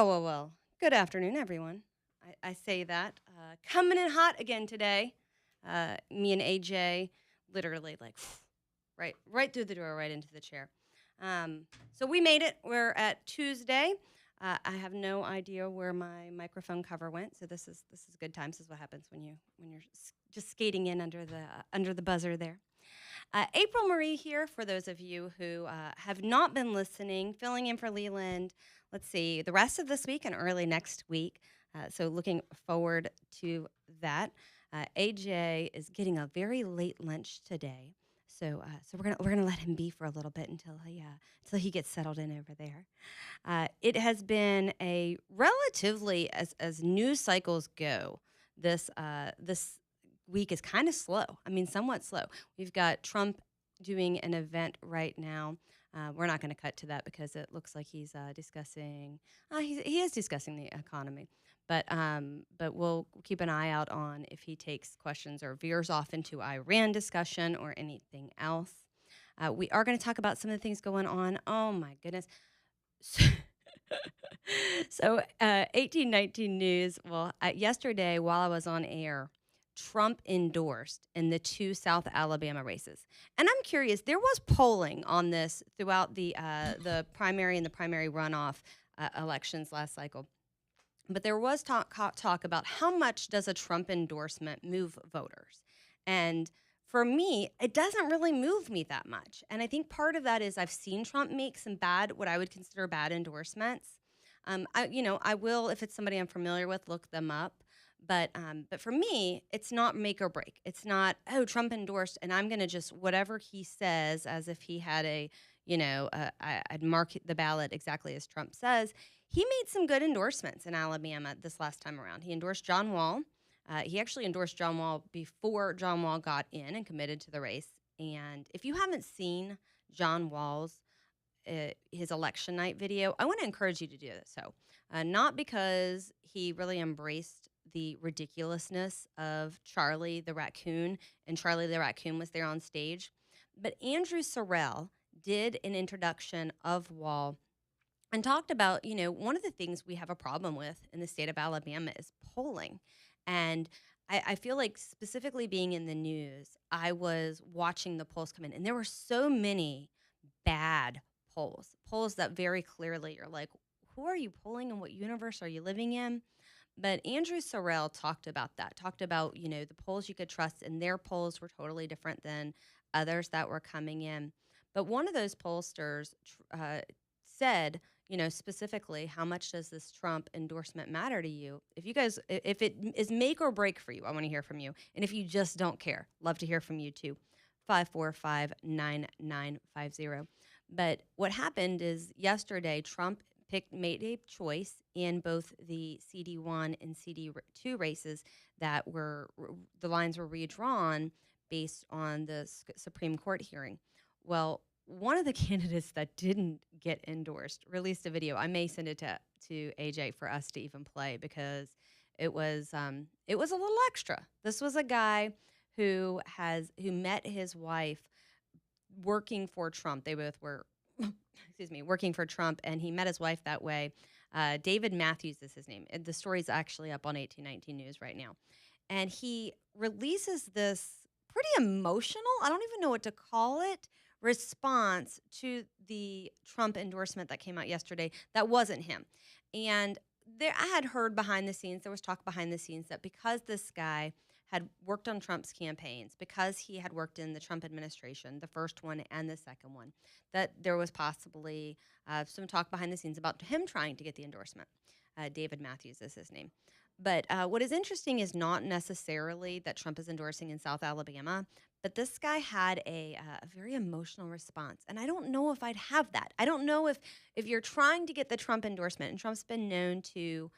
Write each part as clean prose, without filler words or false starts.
Well. Good afternoon, everyone. I say that. Coming in hot again today. Me and AJ literally like right through the door, right into the chair. So we made it. We're at Tuesday. I have no idea where my microphone cover went. So this is good times. This is what happens when you're just skating in under the buzzer there. April Marie here for those of you who have not been listening, filling in for Leland. Let's see, the rest of this week and early next week. So looking forward to that. AJ is getting a very late lunch today. So we're gonna let him be for a little bit until he gets settled in over there. It has been a relatively as news cycles go. This week is kind of slow. I mean, somewhat slow. We've got Trump doing an event right now. We're not going to cut to that because it looks like he's discussing. He is discussing the economy, but we'll keep an eye out on if he takes questions or veers off into Iran discussion or anything else. We are going to talk about some of the things going on. Oh my goodness. So, 1819 News. Well, yesterday while I was on air, Trump endorsed in the two South Alabama races. And I'm curious, there was polling on this throughout the primary and the primary runoff elections last cycle. But there was talk about how much does a Trump endorsement move voters. And for me, it doesn't really move me that much. And I think part of that is I've seen Trump make some what I would consider bad endorsements. I will, if it's somebody I'm familiar with, look them up. But for me, it's not make or break. It's not, oh, Trump endorsed, and I'm going to just whatever he says as if he had I'd mark the ballot exactly as Trump says. He made some good endorsements in Alabama this last time around. He endorsed John Wall. He actually endorsed John Wall before John Wall got in and committed to the race. And if you haven't seen John Wall's his election night video, I want to encourage you to do this. So, not because he really embraced the ridiculousness of Charlie the raccoon, and Charlie the raccoon was there on stage, but Andrew Sorrell did an introduction of Wall and talked about, one of the things we have a problem with in the state of Alabama is polling. And I feel like specifically being in the news, I was watching the polls come in, and there were so many bad polls that very clearly are like, who are you polling and what universe are you living in? But Andrew Sorrell talked about that, talked about, the polls you could trust, and their polls were totally different than others that were coming in. But one of those pollsters said, specifically, how much does this Trump endorsement matter to you? If it is make or break for you, I want to hear from you. And if you just don't care, love to hear from you too. 545-9950. But what happened is yesterday, Trump made a choice in both the CD1 and CD2 races that the lines were redrawn based on the Supreme Court hearing. Well, one of the candidates that didn't get endorsed released a video. I may send it to AJ for us to even play because it was a little extra. This was a guy who met his wife working for Trump. They both were, working for Trump, and he met his wife that way. David Matthews is his name. The story's actually up on 1819 News right now. And he releases this pretty emotional, I don't even know what to call it, response to the Trump endorsement that came out yesterday that wasn't him. And I had heard behind the scenes, there was talk behind the scenes that because this guy had worked on Trump's campaigns, because he had worked in the Trump administration, the first one and the second one, that there was possibly some talk behind the scenes about him trying to get the endorsement. David Matthews is his name. But what is interesting is not necessarily that Trump is endorsing in South Alabama, but this guy had a very emotional response. And I don't know if I'd have that. I don't know if you're trying to get the Trump endorsement, and Trump's been known to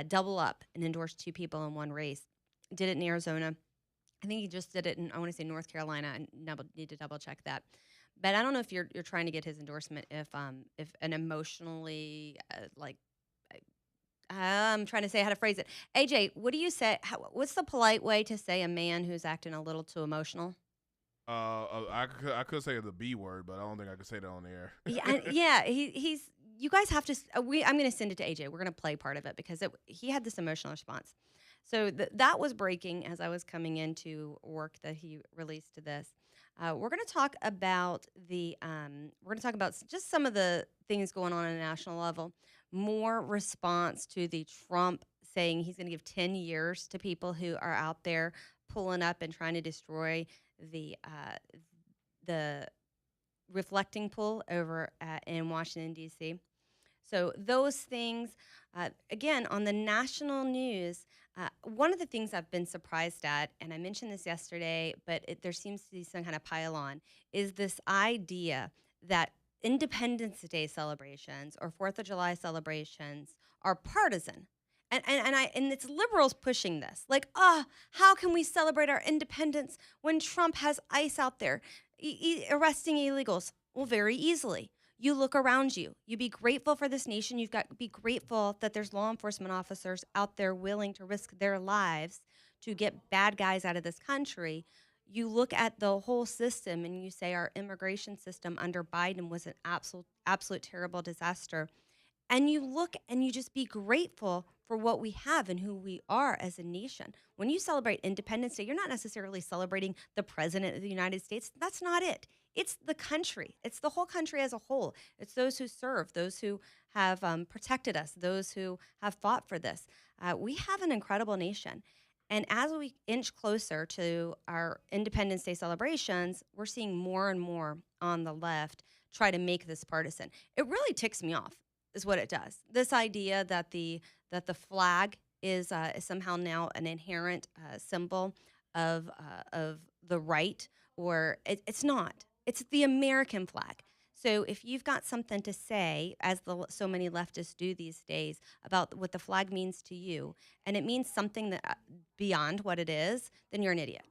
double up and endorse two people in one race. Did it in Arizona. I think he just did it in, I want to say, North Carolina. I need to double check that. But I don't know if you're trying to get his endorsement if an emotionally I'm trying to say how to phrase it. AJ, what do you say? What's the polite way to say a man who's acting a little too emotional? I could say the B word, but I don't think I could say that on the air. Yeah, he's you guys have to. I'm going to send it to AJ. We're going to play part of it because he had this emotional response. So that was breaking as I was coming into work that he released to this. We're going to talk about just some of the things going on a national level. More response to the Trump saying he's going to give 10 years to people who are out there pulling up and trying to destroy the reflecting pool over in Washington, D.C. So those things, again, on the national news, one of the things I've been surprised at, and I mentioned this yesterday, but there seems to be some kind of pile on, is this idea that Independence Day celebrations or 4th of July celebrations are partisan. And it's liberals pushing this. Like, how can we celebrate our independence when Trump has ICE out there arresting illegals? Well, very easily. You look around you. You be grateful for this nation. You've got to be grateful that there's law enforcement officers out there willing to risk their lives to get bad guys out of this country. You look at the whole system and you say our immigration system under Biden was an absolute terrible disaster. And you look and you just be grateful for what we have and who we are as a nation. When you celebrate Independence Day, you're not necessarily celebrating the president of the United States. That's not it. It's the country. It's the whole country as a whole. It's those who serve, those who have protected us, those who have fought for this. We have an incredible nation. And as we inch closer to our Independence Day celebrations, we're seeing more and more on the left try to make this partisan. It really ticks me off, is what it does. This idea that the flag is somehow now an inherent symbol of the right, or it's not. It's the American flag. So if you've got something to say, as so many leftists do these days, about what the flag means to you, and it means something that beyond what it is, then you're an idiot.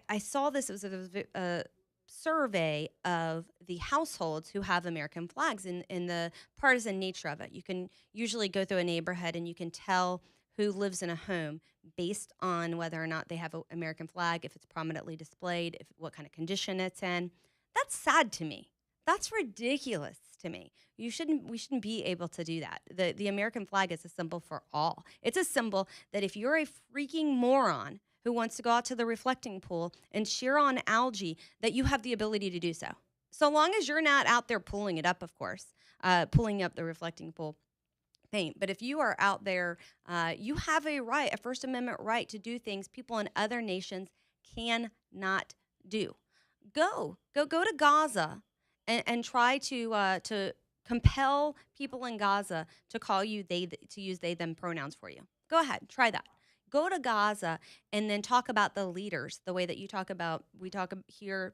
I saw this. It was a survey of the households who have American flags in the partisan nature of it. You can usually go through a neighborhood and you can tell who lives in a home based on whether or not they have an American flag, if it's prominently displayed, what kind of condition it's in. That's sad to me. That's ridiculous to me. We shouldn't be able to do that. The American flag is a symbol for all. It's a symbol that if you're a freaking moron who wants to go out to the reflecting pool and cheer on algae, that you have the ability to do so. So long as you're not out there pulling it up, of course, pulling up the reflecting pool paint. But if you are out there, you have a right, a First Amendment right to do things people in other nations cannot do. Go to Gaza and try to compel people in Gaza to call you to use they them pronouns for you. Go ahead, try that. Go to Gaza and then talk about the leaders the way that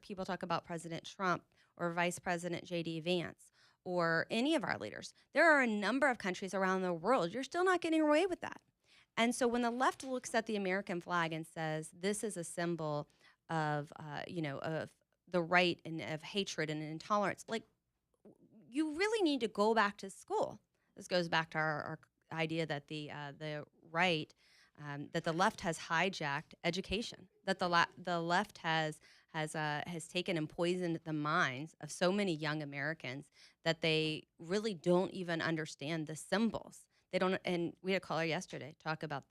people talk about President Trump or Vice President J.D. Vance or any of our leaders. There are a number of countries around the world. You're still not getting away with that. And so when the left looks at the American flag and says this is a symbol of of the right and of hatred and intolerance, like, you really need to go back to school. This goes back to our idea that the right, that the left has hijacked education, that the left has taken and poisoned the minds of so many young Americans that they really don't even understand the symbols. They don't, and we had a caller yesterday talk about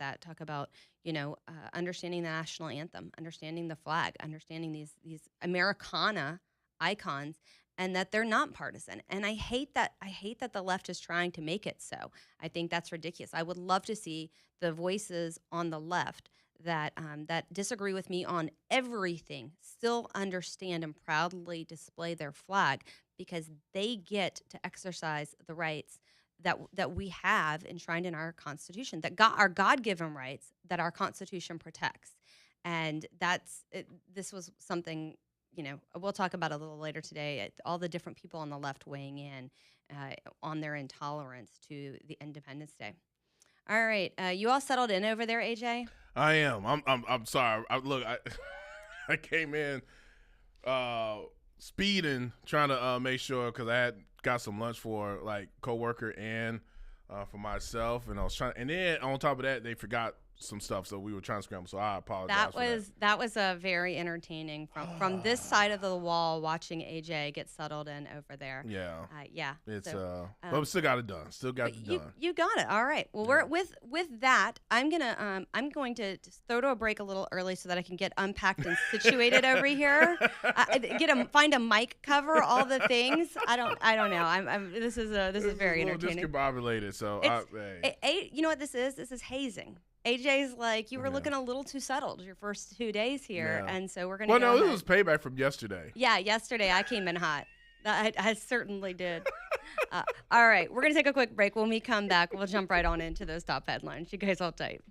understanding the national anthem, understanding the flag, understanding these Americana icons, and that they're not partisan. And I hate that the left is trying to make it so. I think that's ridiculous. I would love to see the voices on the left that disagree with me on everything still understand and proudly display their flag, because they get to exercise the rights that we have enshrined in our Constitution, our God-given rights that our Constitution protects. And this was something, we'll talk about a little later today, all the different people on the left weighing in on their intolerance to the Independence Day. All right, you all settled in over there, AJ? I am. I'm sorry. I came in speeding, trying to make sure, because I had got some lunch for coworker and for myself, and I was trying. And then on top of that, they forgot some stuff, so we were trying to scramble. So I apologize. That was a very entertaining from this side of the wall watching AJ get settled in over there. Yeah. Yeah. It's but we still got it done. Still got it done. You got it. All right. Well, we're with that. I'm going to just throw to a break a little early so that I can get unpacked and situated over here. Find a mic cover, all the things. I don't know. This is very entertaining. Discombobulated. So you know what this is? This is hazing. AJ's like, you were looking a little too settled your first 2 days here, and so we're gonna. Well, no, this was payback from yesterday. Yeah, yesterday I came in hot. I certainly did. All right, we're gonna take a quick break. When we come back, we'll jump right on into those top headlines. You guys hold tight.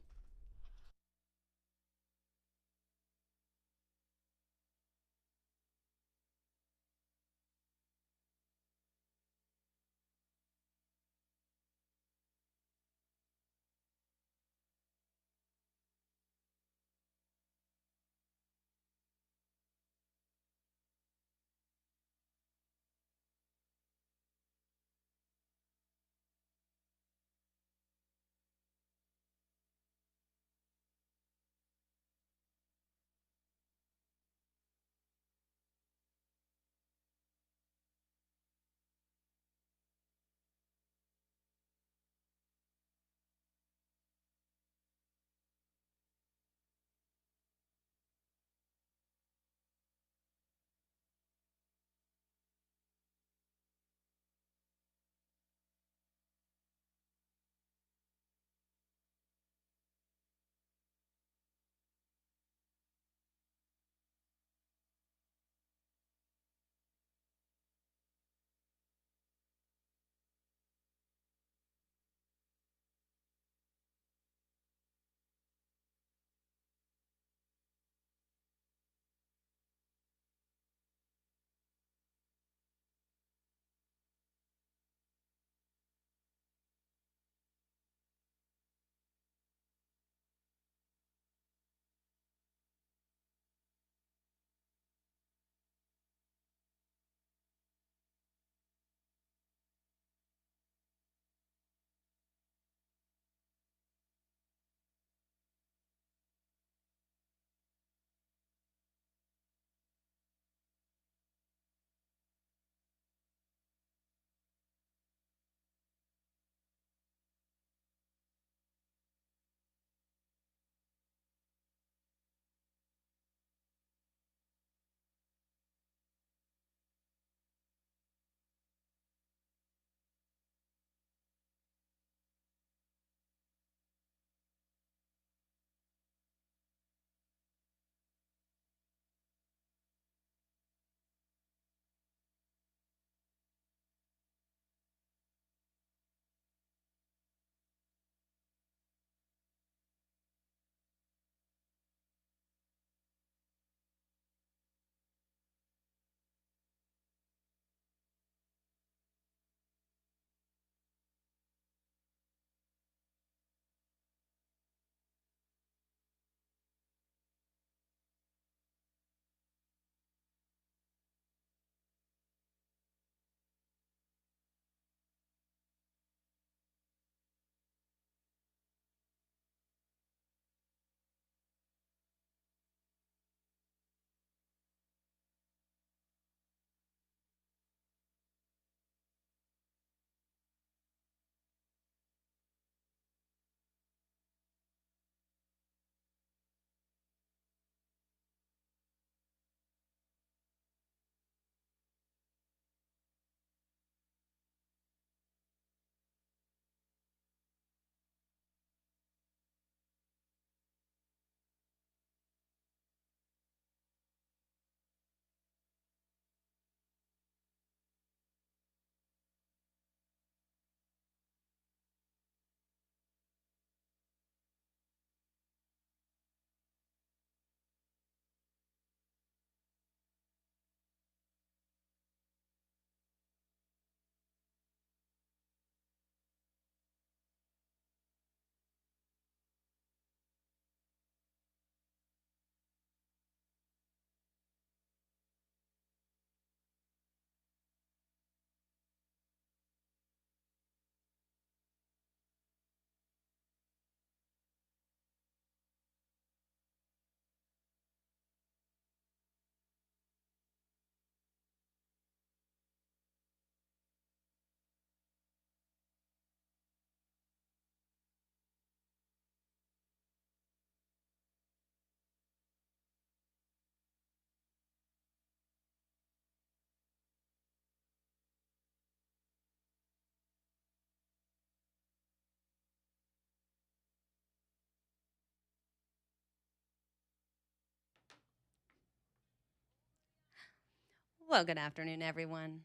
Well, good afternoon, everyone.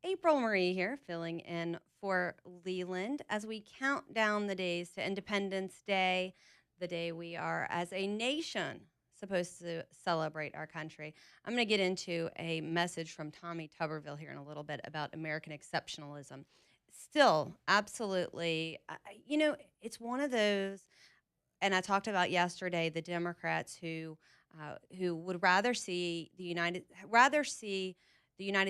April Marie here, filling in for Leland as we count down the days to Independence Day, the day we are, as a nation, supposed to celebrate our country. I'm going to get into a message from Tommy Tuberville here in a little bit about American exceptionalism. Still, absolutely, it's one of those, and I talked about yesterday the Democrats who would rather see the United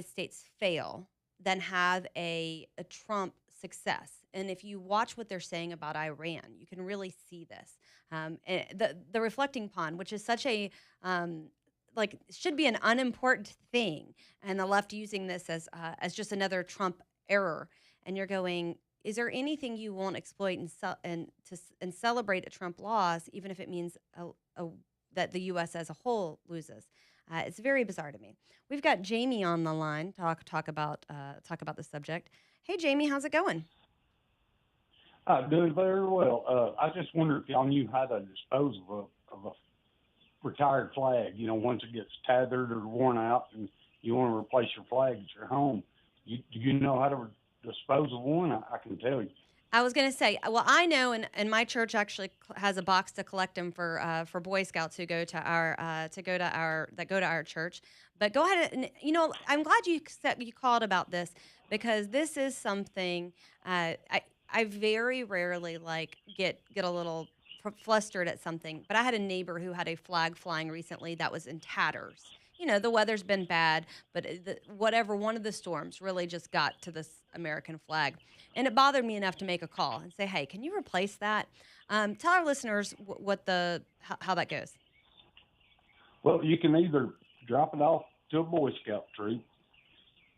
States fail than have a Trump success. And if you watch what they're saying about Iran, you can really see this. The reflecting pond, which is such a should be an unimportant thing, and the left using this as just another Trump error. And you're going, is there anything you won't exploit and celebrate a Trump loss, even if it means that the U.S. as a whole loses? It's very bizarre to me. We've got Jamie on the line talk about the subject. Hey, Jamie, how's it going? Doing very well. I just wonder if y'all knew how to dispose of a retired flag. You know, once it gets tethered or worn out, and you want to replace your flag at your home. Do you know how to dispose of one? I can tell you. I was going to say, well, I know, and my church actually has a box to collect them for Boy Scouts who go to our church. But go ahead, and I'm glad you called about this, because this is something I very rarely get a little flustered at something. But I had a neighbor who had a flag flying recently that was in tatters. You know, the weather's been bad, but one of the storms really just got to this American flag. And it bothered me enough to make a call and say, hey, can you replace that? Tell our listeners how that goes. Well, you can either drop it off to a Boy Scout troop.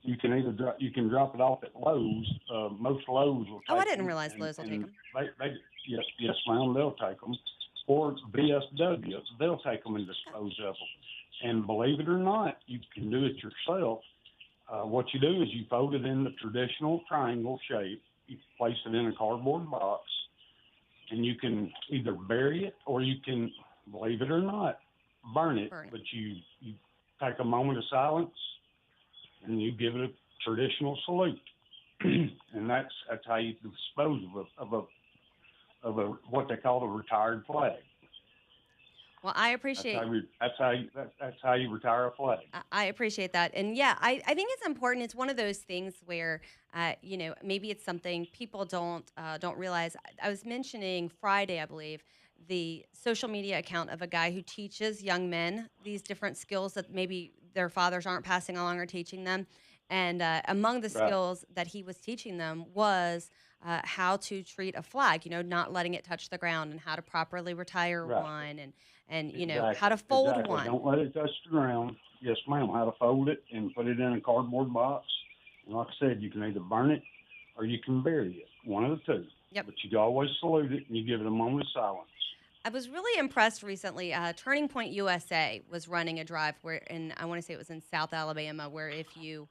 You can drop it off at Lowe's. Most Lowe's will take them. Oh, I didn't realize Lowe's will take them. Yes, ma'am, they'll take them. Or VSW, they'll take them and dispose of them. And believe it or not, you can do it yourself. What you do is you fold it in the traditional triangle shape. You place it in a cardboard box, and you can either bury it or you can, believe it or not, burn it. But you take a moment of silence and you give it a traditional salute, and that's how you dispose of a what they call a retired flag. Well, I appreciate that's how you retire a flag. I appreciate that, and yeah, I think it's important. It's one of those things where maybe it's something people don't realize. I was mentioning Friday, I believe, the social media account of a guy who teaches young men these different skills that maybe their fathers aren't passing along or teaching them. And among the skills that he was teaching them was how to treat a flag, not letting it touch the ground, and how to properly retire one, and Exactly. how to fold Exactly. one. Don't let it touch the ground. Yes, ma'am. How to fold it and put it in a cardboard box. And like I said, you can either burn it or you can bury it. One of the two. Yep. But you always salute it and you give it a moment of silence. I was really impressed recently. Turning Point USA was running a drive I want to say it was in South Alabama, where if you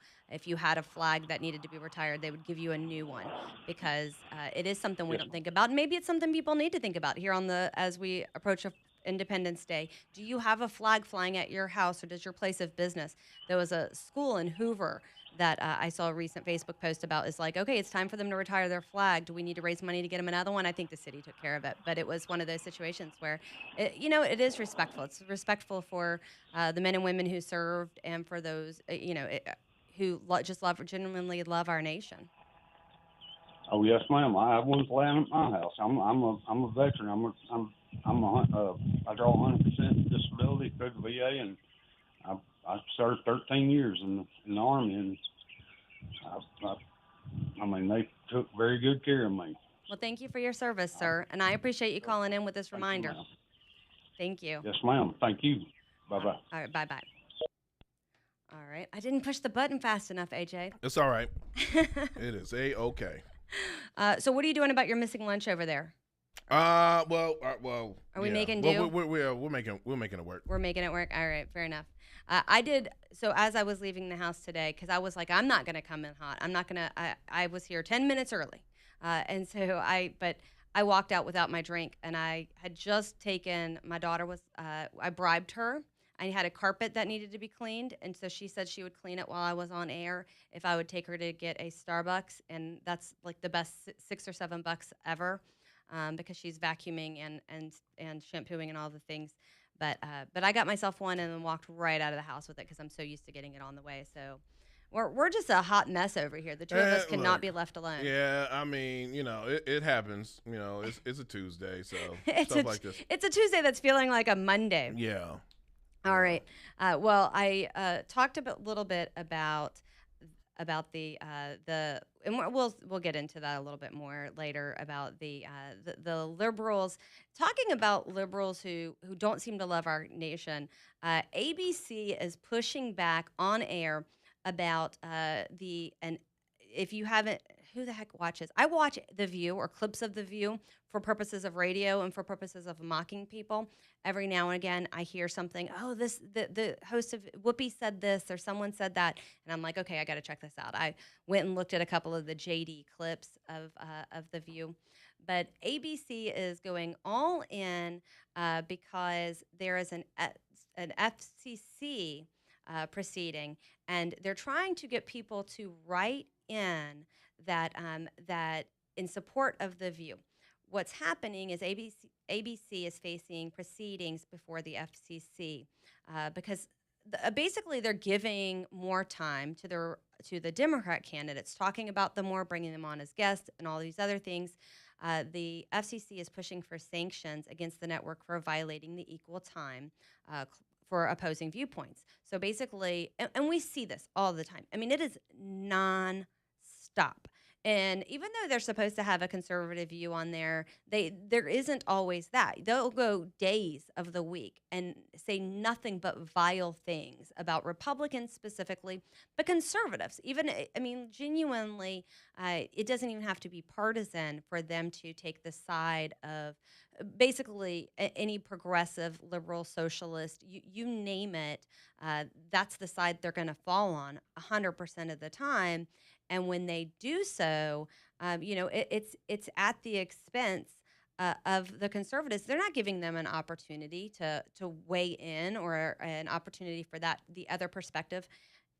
had a flag that needed to be retired, they would give you a new one, because it is something we don't think about, and maybe it's something people need to think about here as we approach Independence Day. Do you have a flag flying at your house, or does your place of business? There was a school in Hoover that I saw a recent Facebook post about. Is like, okay, it's time for them to retire their flag. Do we need to raise money to get them another one? I think the city took care of it, but it was one of those situations where, it is respectful. It's respectful for the men and women who served, and for those, who genuinely love our nation. Oh yes, ma'am. I have one flying at my house. I'm a veteran. I draw 100% disability through the VA, and I served 13 years in the Army, and they took very good care of me. Well, thank you for your service, sir, and I appreciate you calling in with this reminder. Thank you. Yes, ma'am. Thank you. Bye-bye. All right, bye-bye. All right. I didn't push the button fast enough, AJ. It's all right. It is okay. So what are you doing about your missing lunch over there? Well. Are we making do? We're making it work. We're making it work. All right, fair enough. I did. So as I was leaving the house today, because I was like, I'm not gonna come in hot. I was here 10 minutes early, and so I walked out without my drink, and I had just taken my daughter I bribed her I had a carpet that needed to be cleaned, and so she said she would clean it while I was on air if I would take her to get a Starbucks, and that's like the best $6 or $7 ever, because she's vacuuming and shampooing and all the things. But I got myself one and then walked right out of the house with it because I'm so used to getting it on the way. So we're just a hot mess over here. The two of us cannot Look, be left alone. yeah, I mean, it happens. It's a Tuesday, so it's stuff like this. it's a Tuesday that's feeling like a Monday. Yeah. All right. Well, I talked a little bit about the and we'll get into that a little bit more later about the liberals, talking about liberals who don't seem to love our nation. ABC is pushing back on air about and if you haven't, who the heck watches? I watch The View or clips of The View for purposes of radio and for purposes of mocking people. Every now and again, I hear something. Oh, the host of Whoopi said this or someone said that, and I'm like, okay, I got to check this out. I went and looked at a couple of the JD clips of The View, but ABC is going all in because there is an FCC proceeding, and they're trying to get people to write in that in support of The View. What's happening is ABC is facing proceedings before the FCC because basically they're giving more time to the Democrat candidates, talking about them more, bringing them on as guests, and all these other things. The FCC is pushing for sanctions against the network for violating the equal time for opposing viewpoints. So basically, and we see this all the time. I mean, it is non-stop. And even though they're supposed to have a conservative view on there isn't always that. They'll go days of the week and say nothing but vile things about Republicans specifically, but conservatives. Even, I mean, genuinely, it doesn't even have to be partisan for them to take the side of basically any progressive, liberal, socialist, you name it, that's the side they're going to fall on 100% of the time. And when they do so, it's at the expense of the conservatives. They're not giving them an opportunity to weigh in or an opportunity for the other perspective.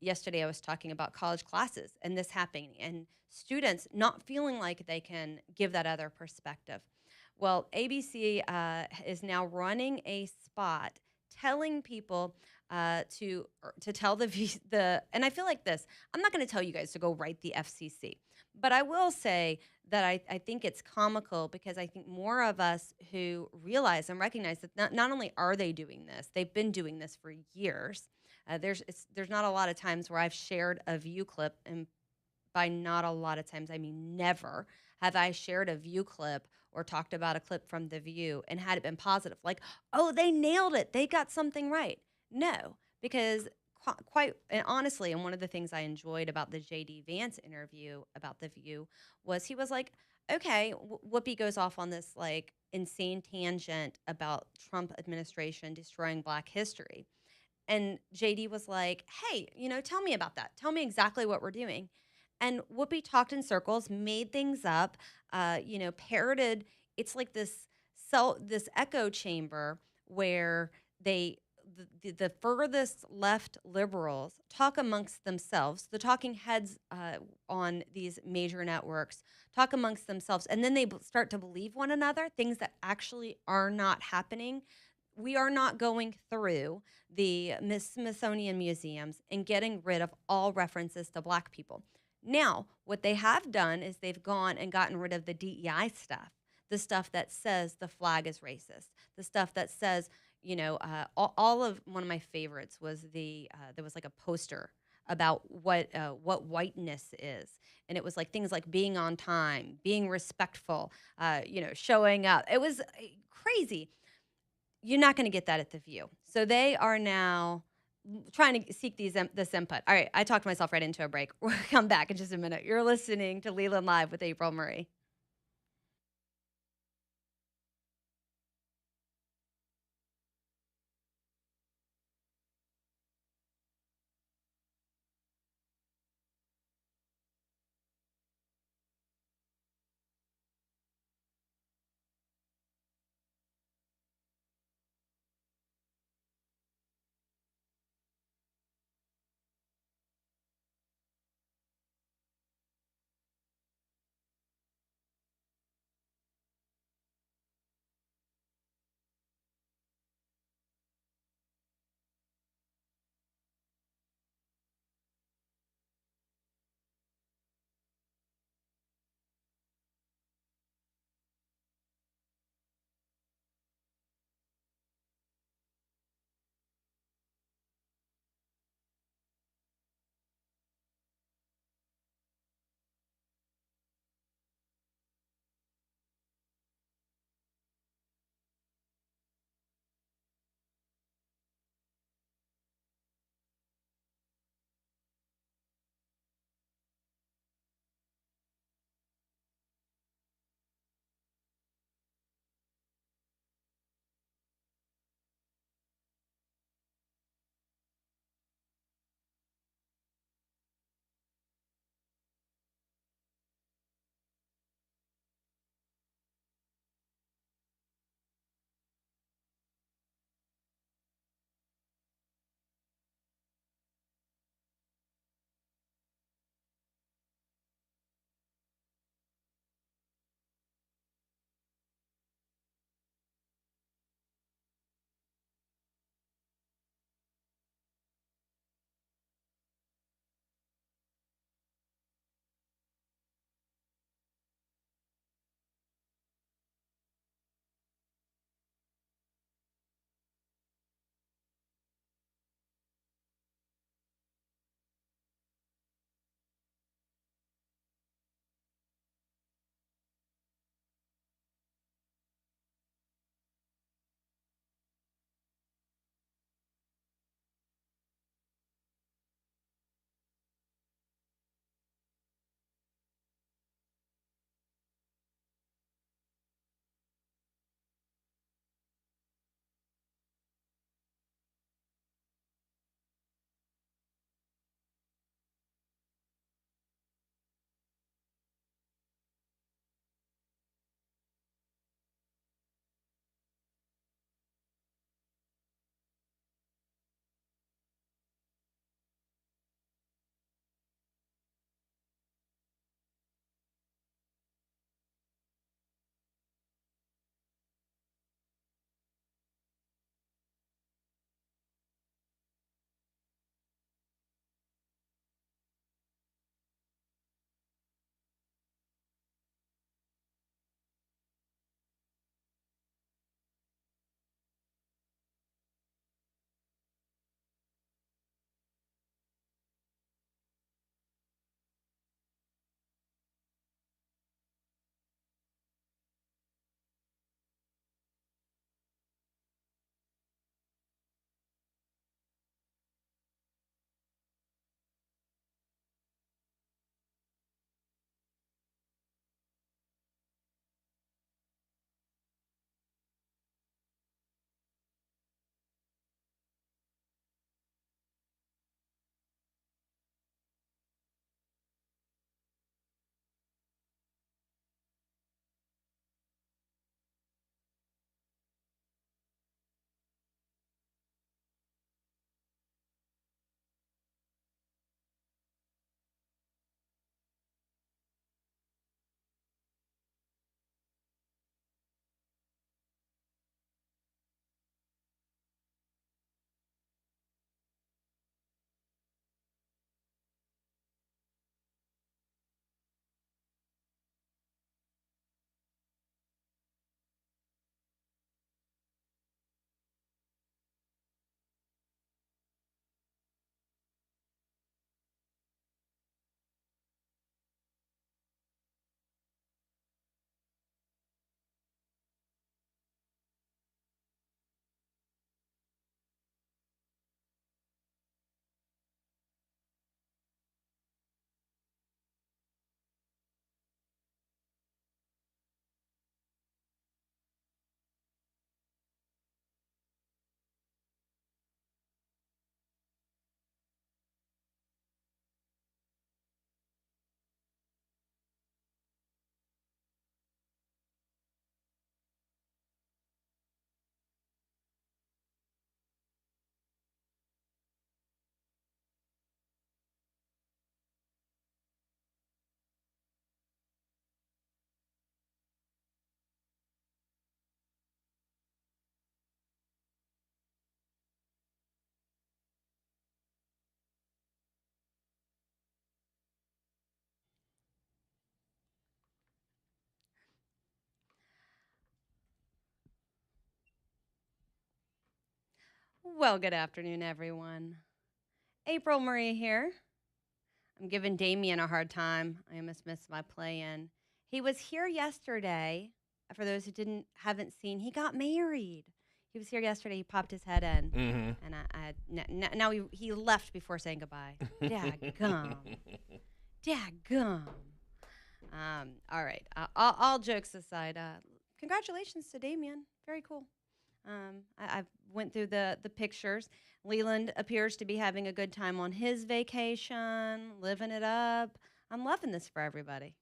Yesterday, I was talking about college classes and this happening and students not feeling like they can give that other perspective. Well, ABC is now running a spot telling people to tell and I feel like this. I'm not going to tell you guys to go write the FCC, but I will say that I think it's comical because I think more of us who realize and recognize that not only are they doing this, they've been doing this for years. There's not a lot of times where I've shared a View clip, and by not a lot of times I mean never have I shared a View clip or talked about a clip from The View and had it been positive, like, oh, they nailed it, they got something right. No, because quite and honestly, and one of the things I enjoyed about the J.D. Vance interview about The View was he was like, okay, Whoopi goes off on this like insane tangent about Trump administration destroying Black history. And JD was like, hey, tell me about that. Tell me exactly what we're doing. And Whoopi talked in circles, made things up, parroted. It's like this echo chamber where the furthest left liberals talk amongst themselves. The talking heads on these major networks talk amongst themselves, and then they start to believe one another, things that actually are not happening. We are not going through the Smithsonian museums and getting rid of all references to Black people. Now, what they have done is they've gone and gotten rid of the DEI stuff, the stuff that says the flag is racist, the stuff that says, all of one of my favorites was there was like a poster about what whiteness is, and it was like things like being on time, being respectful, showing up. It was crazy. You're not going to get that at The View. So they are now trying to seek this input. All right, I talked myself right into a break. We'll come back in just a minute. You're listening to Leland Live with April Murray. Well, good afternoon, everyone. April Marie here. I'm giving Damien a hard time. I almost missed my play-in. He was here yesterday. For those who haven't seen, he got married. He was here yesterday. He popped his head in, Mm-hmm. and now he left before saying goodbye. Dadgum, dadgum. All right. All jokes aside, congratulations to Damien. Very cool. I went through the pictures. Leland appears to be having a good time on his vacation, living it up. I'm loving this for everybody.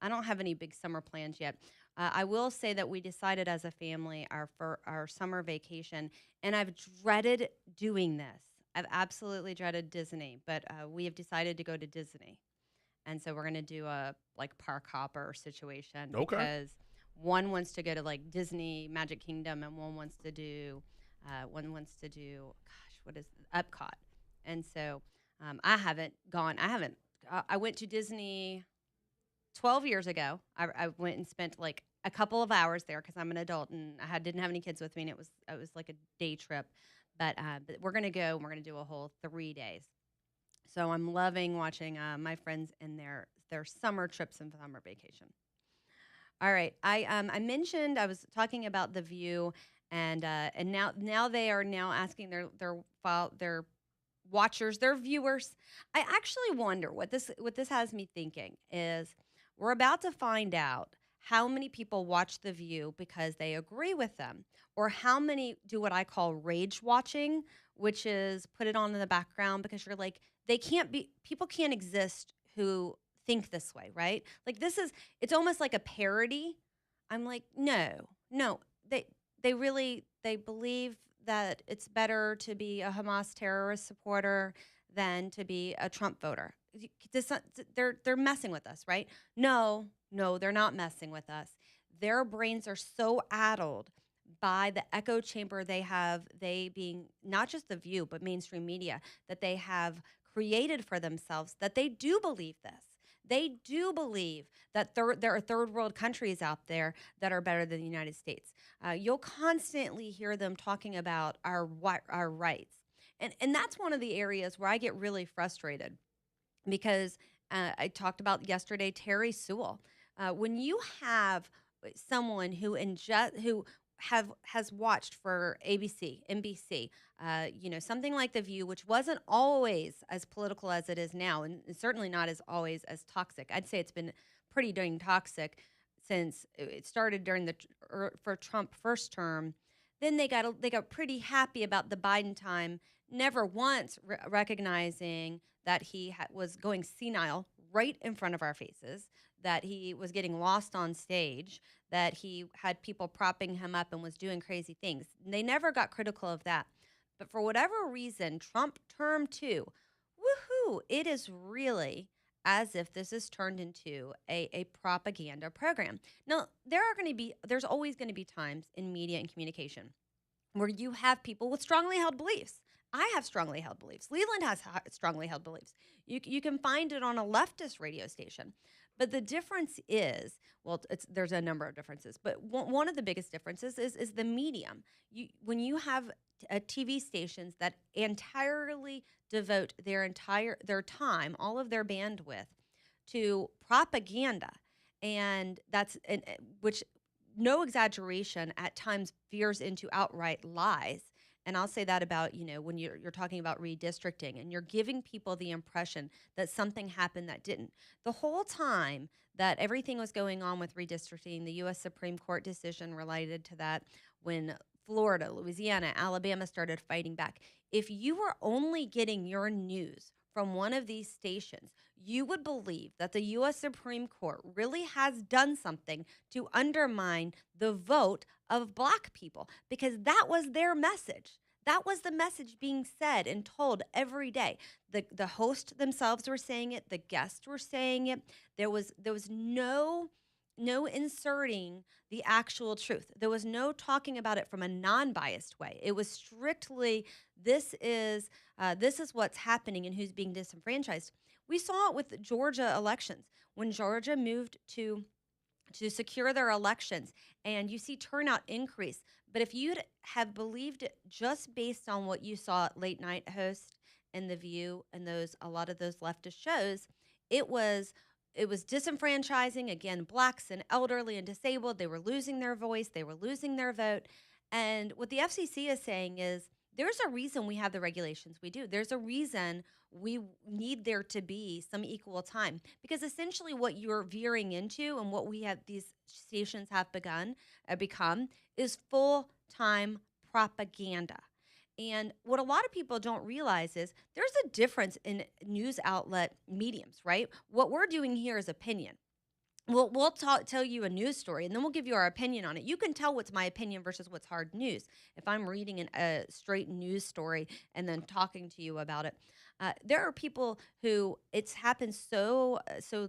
I don't have any big summer plans yet. I will say that we decided as a family for our summer vacation, and I've dreaded doing this. I've absolutely dreaded Disney, but we have decided to go to Disney, and so we're going to do a like park hopper situation Okay. because one wants to go to like Disney Magic Kingdom, and one wants to do gosh, what is Epcot, and so I haven't gone. I went to Disney 12 years ago. I went and spent like a couple of hours there because I'm an adult and didn't have any kids with me, and it was like a day trip. But we're gonna go and we're gonna do a whole 3 days. So I'm loving watching my friends in their summer trips and summer vacation. All right, I mentioned I was talking about the View, and now they are now asking their watchers, their viewers. I actually wonder what this has me thinking is we're about to find out how many people watch The View because they agree with them, or how many do what I call rage watching, which is put it on in the background because you're like, people can't exist who think this way, right? Like it's almost like a parody. I'm like, no, they believe that it's better to be a Hamas terrorist supporter than to be a Trump voter. They're messing with us, right? No, they're not messing with us. Their brains are so addled by the echo chamber they being not just The View, but mainstream media that they have created for themselves, that they do believe this. They do believe that there are third world countries out there that are better than the United States. You'll constantly hear them talking about our rights. And that's one of the areas where I get really frustrated because I talked about yesterday Terry Sewell. When you have someone who has watched for ABC, NBC, something like The View, which wasn't always as political as it is now, and certainly not as always as toxic. I'd say it's been pretty dang toxic since it started during for Trump first term. Then they got pretty happy about the Biden time, never once recognizing that he was going senile right in front of our faces, that he was getting lost on stage, that he had people propping him up and was doing crazy things. They never got critical of that. But for whatever reason, Trump term 2, woohoo, it is really as if this is turned into a propaganda program. Now, there's always going to be times in media and communication where you have people with strongly held beliefs. I have strongly held beliefs. Leland has strongly held beliefs. You can find it on a leftist radio station. But the difference is, there's a number of differences, but one of the biggest differences is the medium. When you have TV stations that entirely devote their time, all of their bandwidth to propaganda, and which no exaggeration at times veers into outright lies. And I'll say that about, when you're talking about redistricting and you're giving people the impression that something happened that didn't. The whole time that everything was going on with redistricting, the U.S. Supreme Court decision related to that, when Florida, Louisiana, Alabama started fighting back, if you were only getting your news from one of these stations, you would believe that the U.S. Supreme Court really has done something to undermine the vote of Black people, because that was their message. That was the message being said and told every day. The host themselves were saying it. The guests were saying it. There was no inserting the actual truth. There was no talking about it from a non-biased way. It was strictly, this is what's happening and who's being disenfranchised. We saw it with the Georgia elections. When Georgia moved to to secure their elections, and you see turnout increase. But if you'd have believed it just based on what you saw at late night host and The View and those a lot of those leftist shows, it was it was disenfranchising again, blacks and elderly and disabled. They were losing their voice, they were losing their vote. And what the FCC is saying is there's a reason we have the regulations we do. There's a reason we need there to be some equal time, because essentially what you're veering into and what we have these stations have become is full-time propaganda. And what a lot of people don't realize is there's a difference in news outlet mediums, right? What we're doing here is opinion. We'll tell you a news story, and then we'll give you our opinion on it. You can tell what's my opinion versus what's hard news if I'm reading a straight news story and then talking to you about it. There are people who it's happened so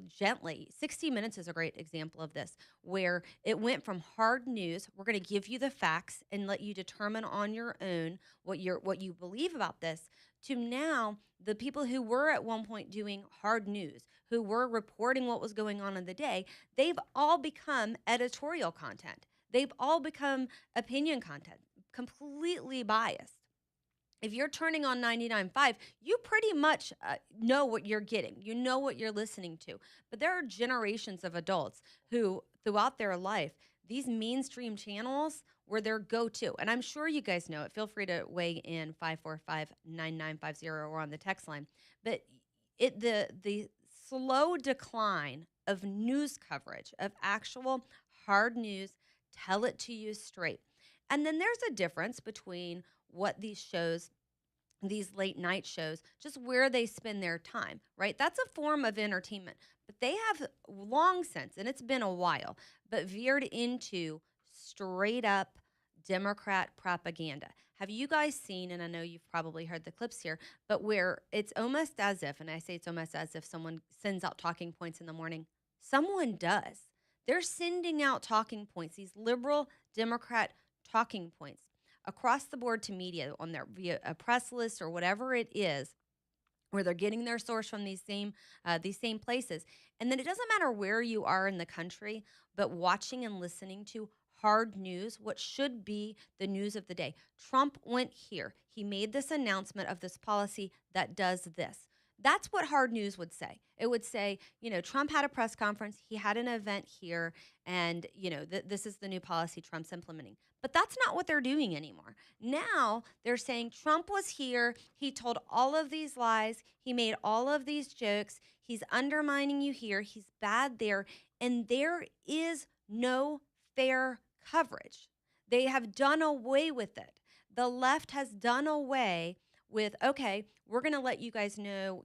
gently. 60 Minutes is a great example of this, where it went from hard news. We're going to give you the facts and let you determine on your own what you believe about this, to now the people who were at one point doing hard news, who were reporting what was going on in the day, they've all become editorial content. They've all become opinion content, completely biased. If you're turning on 99.5, you pretty much know what you're getting. You know what you're listening to. But there are generations of adults who, throughout their life, these mainstream channels were their go-to. And I'm sure you guys know it. Feel free to weigh in 545-9950 or on the text line. But the slow decline of news coverage, of actual hard news, tell it to you straight. And then there's a difference between what these shows, these late night shows, just where they spend their time, right? That's a form of entertainment. But they have long since, and it's been a while, but veered into straight up Democrat propaganda. Have you guys seen, and I know you've probably heard the clips here, but where it's almost as if, and I say it's almost as if someone sends out talking points in the morning, someone does. They're sending out talking points, these liberal Democrat talking points across the board to media on their via a press list or whatever it is, where they're getting their source from these same places. And then it doesn't matter where you are in the country, but watching and listening to hard news, what should be the news of the day. Trump went here. He made this announcement of this policy that does this. That's what hard news would say. It would say, Trump had a press conference, he had an event here, and, this is the new policy Trump's implementing. But that's not what they're doing anymore. Now they're saying Trump was here, he told all of these lies, he made all of these jokes, he's undermining you here, he's bad there, and there is no fair coverage. They have done away with it. The left has done away with, okay, we're going to let you guys know,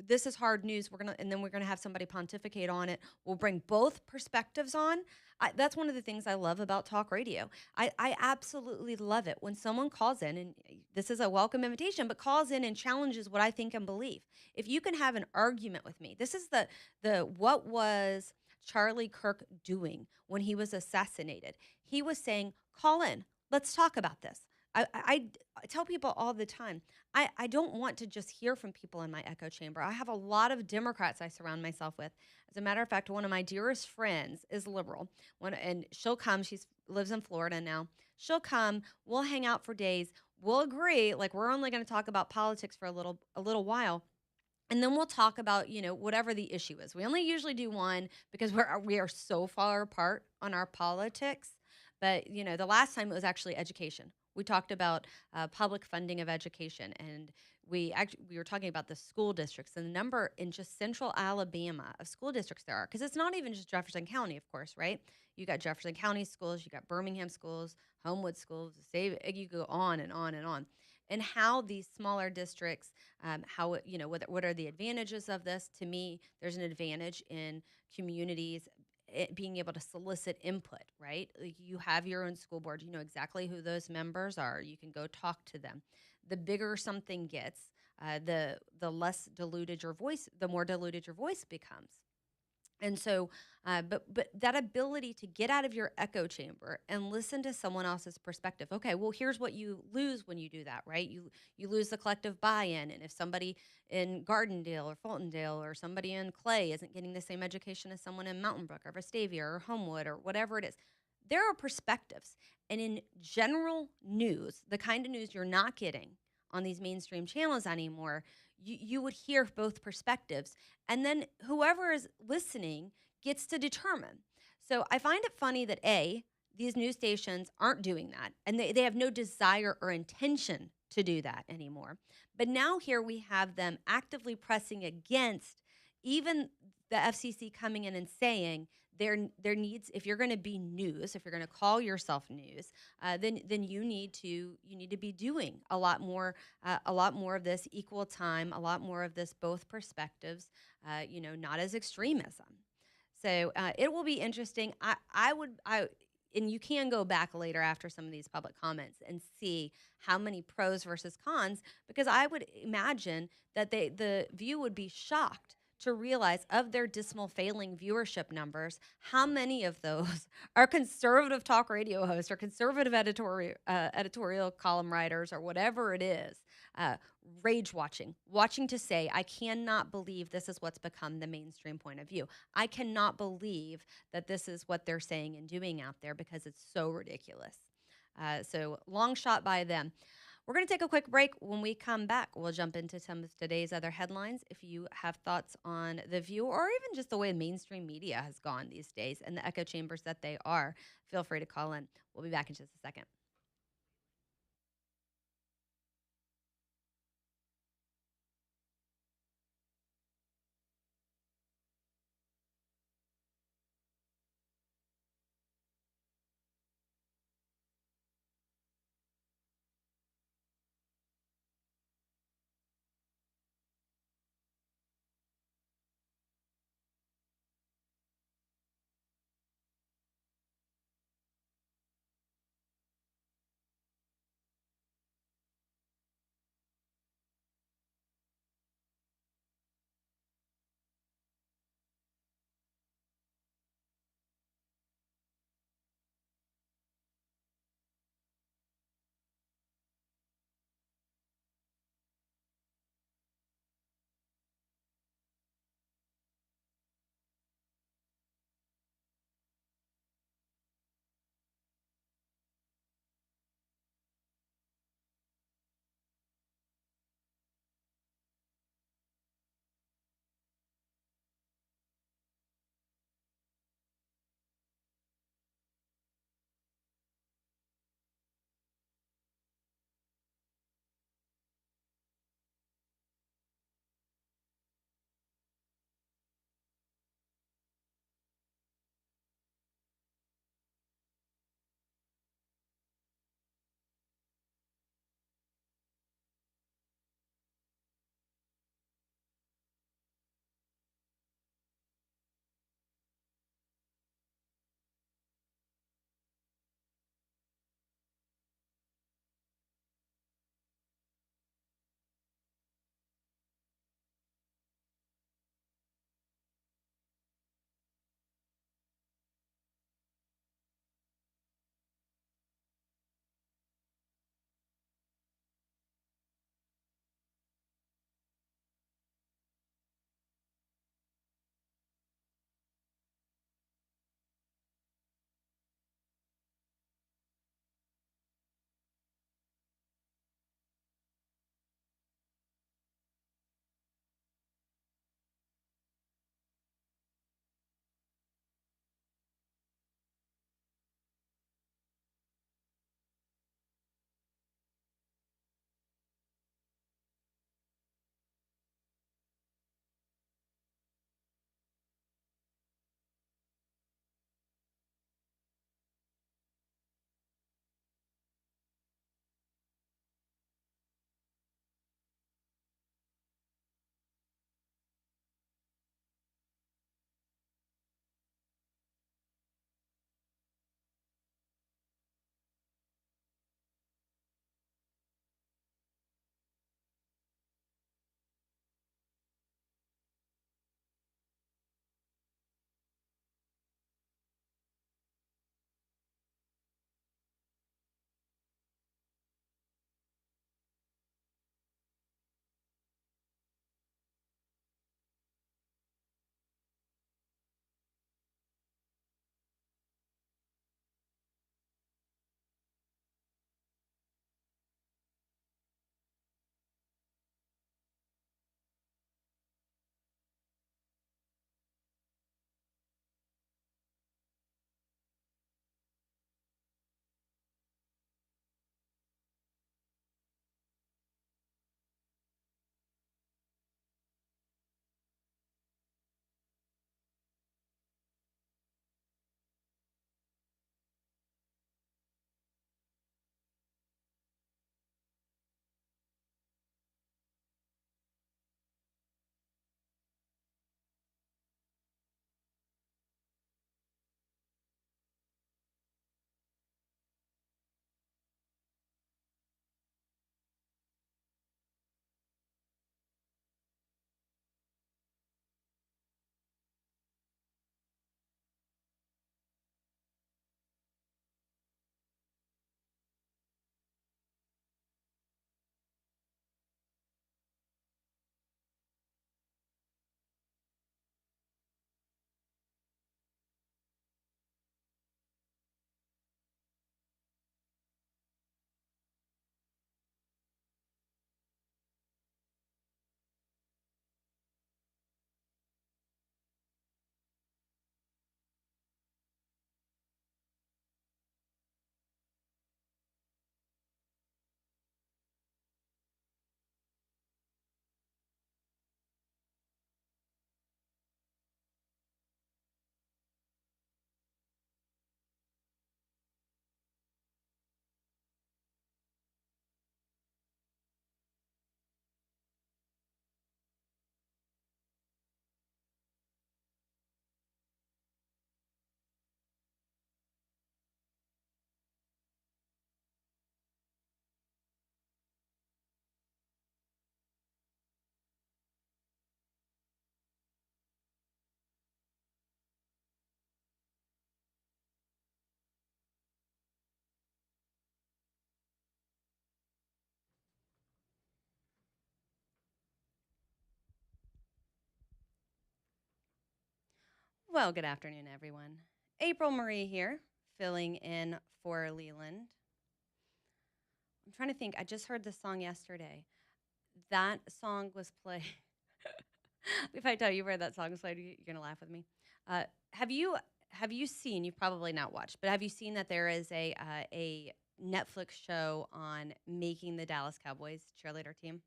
this is hard news. And then we're going to have somebody pontificate on it. We'll bring both perspectives on. That's one of the things I love about talk radio. I absolutely love it when someone calls in, and this is a welcome invitation, but calls in and challenges what I think and believe. If you can have an argument with me, this is the what was Charlie Kirk doing when he was assassinated? He was saying, call in, let's talk about this. I tell people all the time, I don't want to just hear from people in my echo chamber. I have a lot of Democrats I surround myself with. As a matter of fact, one of my dearest friends is liberal, and she'll come. She lives in Florida now. She'll come. We'll hang out for days. We'll agree, like we're only going to talk about politics for a little while. And then we'll talk about, whatever the issue is. We only usually do one because we are so far apart on our politics. But, the last time it was actually education. We talked about public funding of education, and we were talking about the school districts and the number in just central Alabama of school districts there are. Because it's not even just Jefferson County, of course, right? You got Jefferson County schools, you got Birmingham schools, Homewood schools, you go on and on and on. And how these smaller districts, what are the advantages of this? To me, there's an advantage in communities being able to solicit input, right? Like you have your own school board, you know exactly who those members are. You can go talk to them. The bigger something gets, the less diluted your voice, the more diluted your voice becomes. And so, but that ability to get out of your echo chamber and listen to someone else's perspective. Okay, well, here's what you lose when you do that, right? You lose the collective buy-in, and if somebody in Gardendale or Fultondale or somebody in Clay isn't getting the same education as someone in Mountain Brook or Vestavia or Homewood or whatever it is, there are perspectives. And in general news, the kind of news you're not getting on these mainstream channels anymore, you would hear both perspectives, and then whoever is listening gets to determine. So I find it funny that these news stations aren't doing that, and they have no desire or intention to do that anymore. But now here we have them actively pressing against even the FCC coming in and saying there needs, if you're going to be news, if you're going to call yourself news, then you need to be doing a lot more of this equal time, a lot more of this both perspectives, not as extremism. So it will be interesting. And you can go back later after some of these public comments and see how many pros versus cons, because I would imagine that the View would be shocked to realize, of their dismal failing viewership numbers, how many of those are conservative talk radio hosts or conservative editorial column writers or whatever it is, rage watching to say, I cannot believe this is what's become the mainstream point of view. I cannot believe that this is what they're saying and doing out there because it's so ridiculous. So long shot by them. We're going to take a quick break. When we come back, we'll jump into some of today's other headlines. If you have thoughts on The View or even just the way mainstream media has gone these days and the echo chambers that they are, feel free to call in. We'll be back in just a second. Well, good afternoon, everyone. April Marie here, filling in for Leland. I'm trying to think. I just heard this song yesterday. That song was played. If I tell you where that song was played, you're gonna laugh with me. Uh, have you have you seen? You've probably not watched, but have you seen that there is a Netflix show on making the Dallas Cowboys cheerleader team?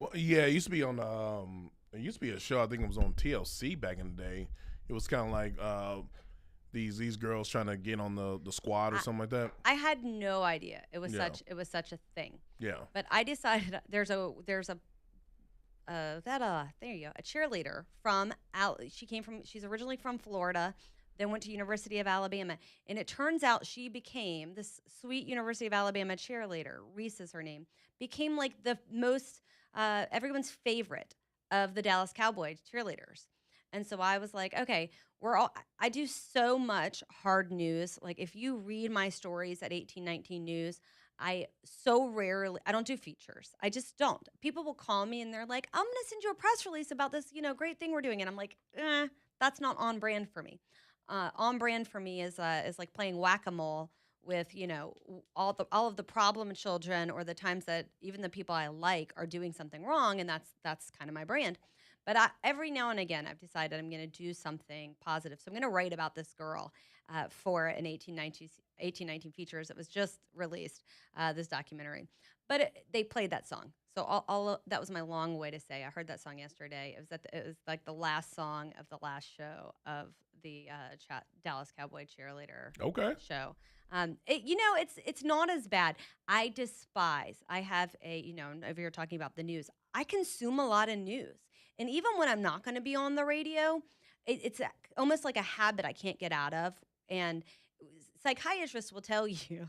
Well, yeah, it used to be on. It used to be a show. I think it was on TLC back in the day. It was kind of like these girls trying to get on the squad or something like that. I had no idea Yeah. it was such a thing. Yeah. But I decided there you go, a cheerleader from she's originally from Florida, then went to University of Alabama, and it turns out she became this sweet University of Alabama cheerleader. Reese is her name. Became like the most everyone's favorite of the Dallas Cowboys cheerleaders. And so I was like, okay, I do so much hard news. Like if you read my stories at 1819 News, I don't do features. I just don't. People will call me and they're like, I'm going to send you a press release about this, great thing we're doing. And I'm like, that's not on brand for me. On brand for me is like playing whack-a-mole with, all of the problem children, or the times that even the people I like are doing something wrong. And that's kind of my brand. But every now and again, I've decided I'm going to do something positive. So I'm going to write about this girl for an 1819 Features that was just released, this documentary. But they played that song. So that was my long way to say I heard that song yesterday. It was like the last song of the last show of the Dallas Cowboy cheerleader show. It's not as bad. I have if you're talking about the news, I consume a lot of news. And even when I'm not going to be on the radio, it's almost like a habit I can't get out of. And psychiatrists will tell you,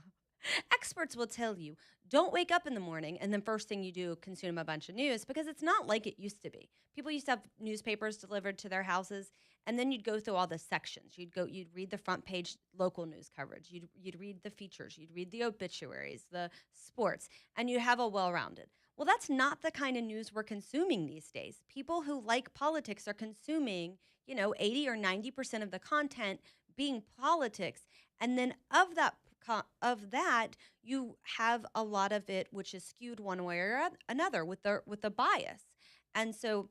experts will tell you, don't wake up in the morning and then first thing you do, consume a bunch of news, because it's not like it used to be. People used to have newspapers delivered to their houses, and then you'd go through all the sections. You'd read the front page local news coverage. You'd read the features. You'd read the obituaries, the sports, and you'd have a well-rounded. Well, that's not the kind of news we're consuming these days. People who like politics are consuming, 80 or 90% of the content being politics. And then of that, you have a lot of it which is skewed one way or another with the bias. And so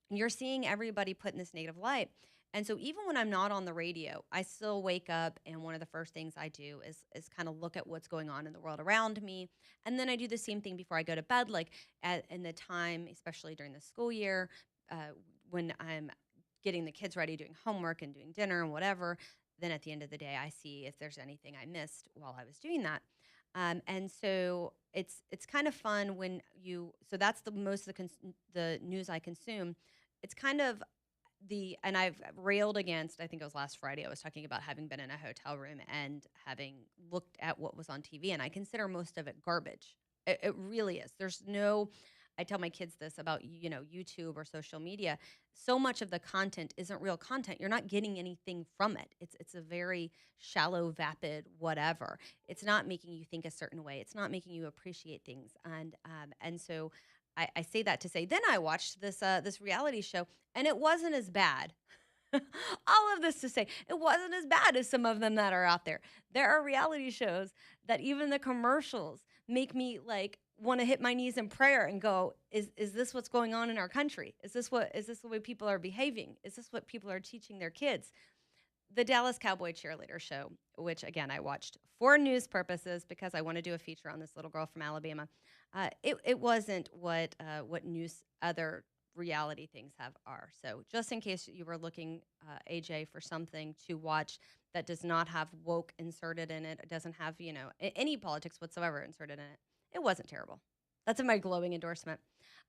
you're seeing everybody put in this negative light. And so even when I'm not on the radio, I still wake up, and one of the first things I do is kind of look at what's going on in the world around me. And then I do the same thing before I go to bed, like in the time, especially during the school year, when I'm getting the kids ready, doing homework and doing dinner and whatever. Then at the end of the day, I see if there's anything I missed while I was doing that. And so it's kind of fun so that's the most of the news I consume. It's kind of and I've railed against, I think it was last Friday, I was talking about having been in a hotel room and having looked at what was on TV, and I consider most of it garbage. It really is. I tell my kids this about, YouTube or social media. So much of the content isn't real content. You're not getting anything from it. It's a very shallow, vapid whatever. It's not making you think a certain way. It's not making you appreciate things. And so I say that to say, then I watched this reality show, and it wasn't as bad. All of this to say, it wasn't as bad as some of them that are out there. There are reality shows that even the commercials make me like want to hit my knees in prayer and go, is this what's going on in our country? Is this the way people are behaving? Is this what people are teaching their kids? The Dallas Cowboy cheerleader show, which again I watched for news purposes because I want to do a feature on this little girl from Alabama. It wasn't what news other reality things are. So just in case you were looking, AJ, for something to watch that does not have woke inserted in it, it doesn't have any politics whatsoever inserted in it, it wasn't terrible. That's my glowing endorsement.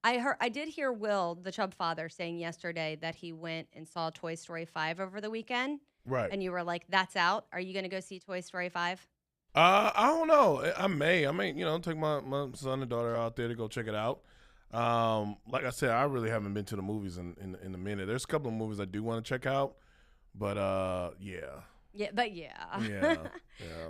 I did hear Will, the Chubb father, saying yesterday that he went and saw Toy Story 5 over the weekend. Right. And you were like, that's out. Are you going to go see Toy Story 5? I don't know. I may, take my son and daughter out there to go check it out. Like I said, I really haven't been to the movies in a minute. There's a couple of movies I do want to check out, but yeah. Yeah, but yeah. Yeah.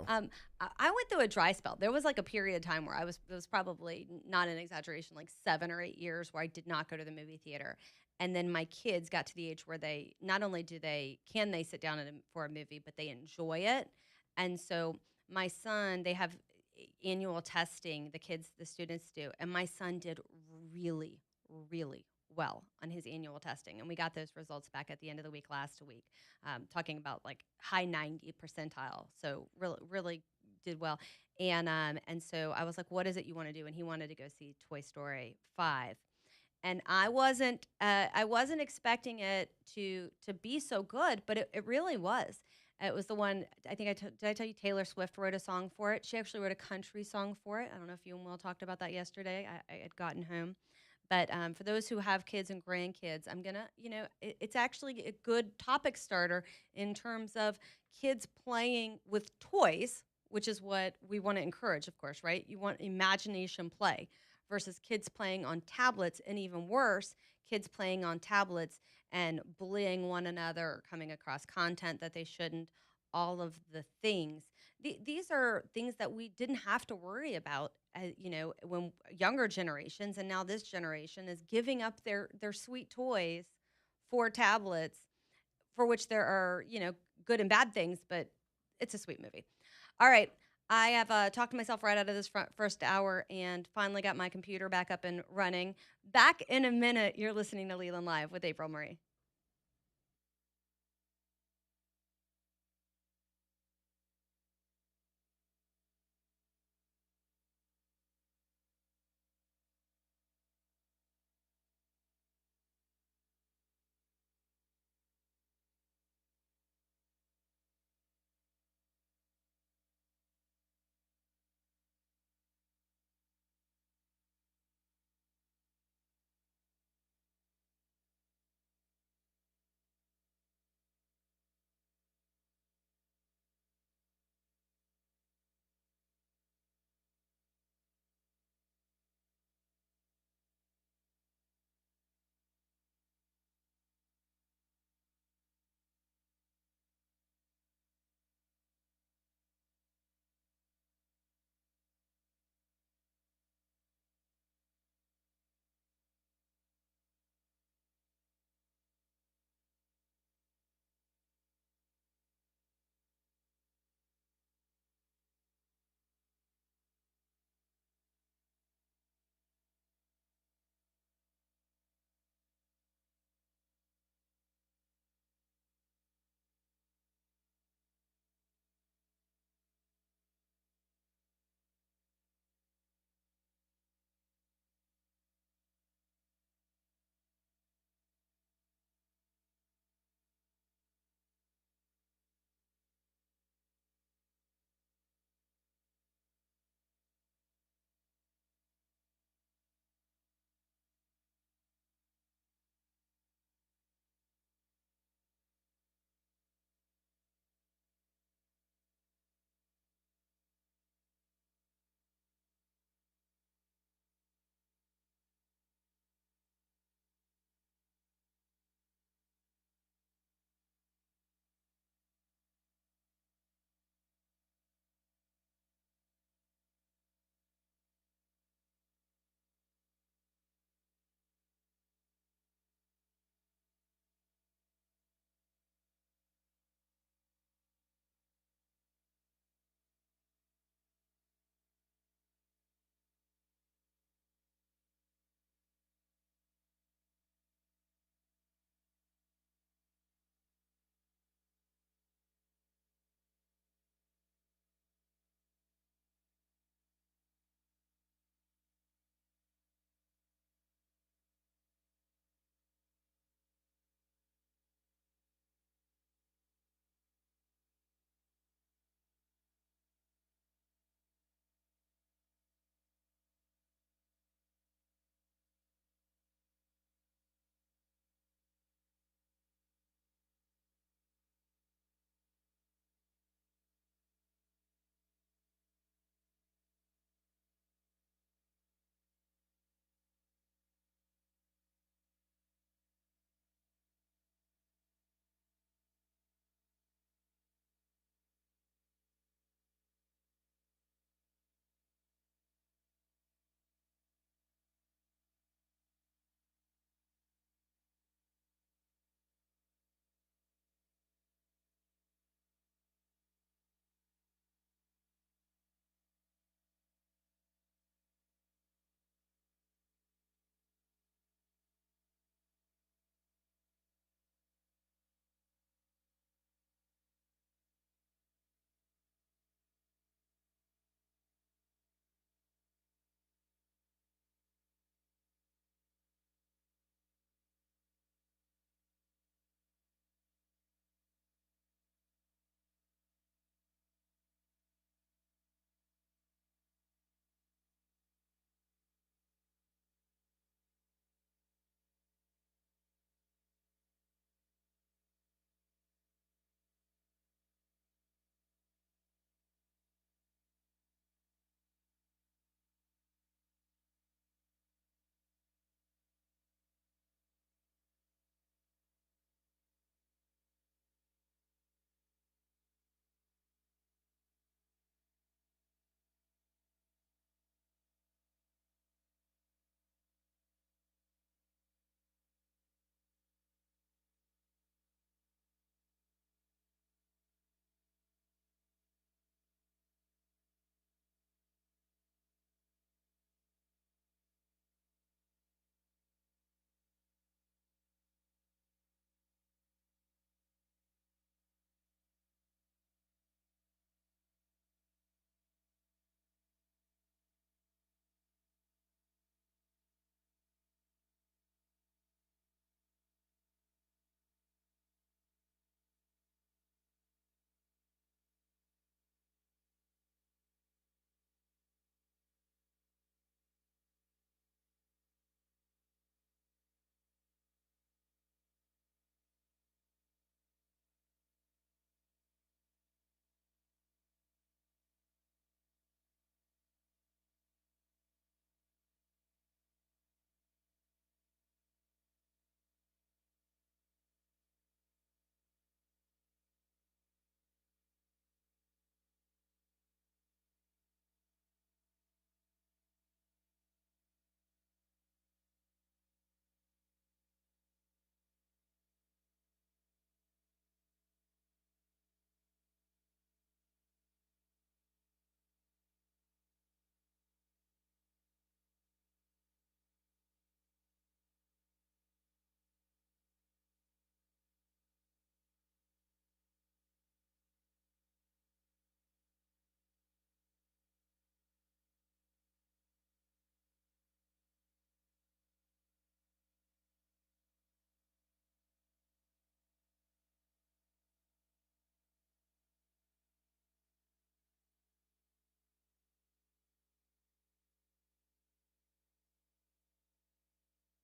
I went through a dry spell. There was like a period of time where it was probably not an exaggeration, like 7 or 8 years where I did not go to the movie theater. And then my kids got to the age where they not only can they sit down for a movie, but they enjoy it. And so my son, they have annual testing, the students do, and my son did really, really well on his annual testing. And we got those results back at the end of the week last week, talking about like high 90 percentile. So really, really did well. And so I was like, what is it you want to do? And he wanted to go see Toy Story 5. And I wasn't expecting it to be so good, but it really was. It was the one, I think did I tell you Taylor Swift wrote a song for it? She actually wrote a country song for it. I don't know if you and Will talked about that yesterday. I had gotten home. But for those who have kids and grandkids, I'm going to, it's actually a good topic starter in terms of kids playing with toys, which is what we want to encourage, of course, right? You want imagination play versus kids playing on tablets, and even worse, kids playing on tablets and bullying one another or coming across content that they shouldn't, all of the things. These are things that we didn't have to worry about, when younger generations, and now this generation is giving up their sweet toys for tablets, for which there are, good and bad things, but it's a sweet movie. All right. I have talked myself right out of this first hour and finally got my computer back up and running. Back in a minute, you're listening to Leland Live with April Murray.